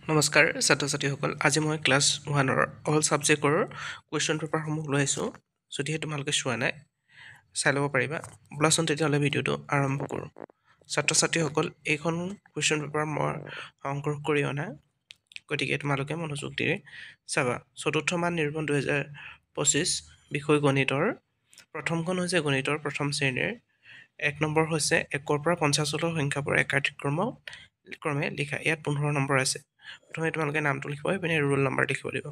নমস্কাৰ ছাত্ৰ ছাত্ৰীসকল আজি মই ক্লাছ 1ৰ অল ছাবজেক্টৰ কুৱেশ্যন পেপাৰসমূহ লৈ আহিছোঁ যদিহে তোমালোকে চোৱা নাই চাই ল'ব পাৰিবা ব'লাচোন তেতিয়াহ'লে ভিডিঅ'টো আৰম্ভ কৰোঁ ছাত্ৰ ছাত্ৰীসকল এইখন কুৱেশ্যন পেপাৰ মই সংগ্ৰহ কৰি অনা গতিকে তোমালোকে মনোযোগ দি চাবা চতুৰ্থ মান নিৰূপণ 2025 বিষয় গণিতৰ প্ৰথমখন হৈছে গণিতৰ প্ৰথম শ্ৰেণীৰ 1 নম্বৰ হৈছে 1ৰ পৰা 50লৈ সংখ্যাবোৰ ক্ৰমে লিখা ইয়াত 15 নম্বৰ আছে প্ৰথমে তোমালোকে নামটো লিখিব ইপিনে ৰোল নম্বৰ লিখিব লাগিব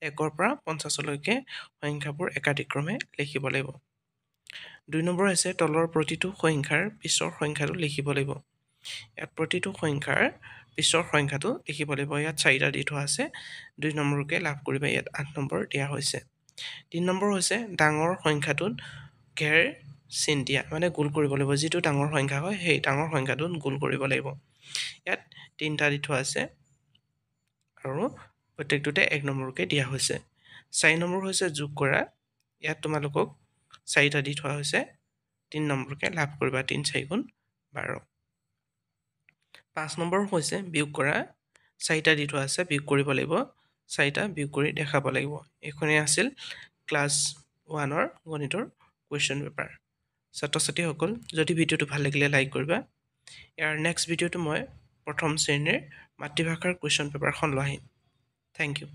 1ৰ পৰা 50লৈকে সংখ্যাবোৰ একাধিক্ৰমে লিখিব লাগিব 2 নম্বৰ হৈছে তলৰ প্ৰতিটো সংখ্যাৰ পিছৰ সংখ্যাটো লিখিব লাগিব ইয়াত প্ৰতিটো সংখ্যাৰ পিছৰ সংখ্যাটো লিখিব লাগিব ইয়াত 4টা দি থোৱা আছে 2 নম্বৰকে লাভ কৰিবা ইয়াত 8 নম্বৰ দিয়া হৈছে 3 নম্বৰ হৈছে ডাঙৰ সংখ্যাটোত ঘেৰ চিন দিয়া মানে গোল কৰিব লাগিব যিটো ডাঙৰ সংখ্যা হয় সেই ডাঙৰ সংখ্যাটোত গোল কৰিব লাগিব ইয়াত 3টা দি থোৱা আছে আৰু প্ৰত্যেকটোতে 1 নম্বৰকে দিয়া হৈছে 4 নম্বৰ হৈছে যোগ কৰা ইয়াত তোমালোকক 4টা দি থোৱা হৈছে 3 নম্বৰকে লাভ কৰিবা 3 4 গুণ 12 5 নম্বৰ হৈছে বিয়োগ কৰা 4টা দি থোৱা আছে বিয়োগ কৰিব লাগিব 4টা বিয়োগ কৰি দেখাব লাগিব এইখনেই আছিল ক্লাছ 1ৰ গণিতৰ কুৱেশ্যন পেপাৰ ছাত্ৰ ছাত্ৰীসকল যদি ভিডিঅ'টো ভাল লাগিলে লাইক কৰিবা ইয়াৰ নেক্সট ভিডিঅ'টো মই প্ৰথম শ্ৰেণীৰ মাতৃভাষাৰ কুৱেশ্যন পেপাৰখন লৈ আহিম থেংক ইউ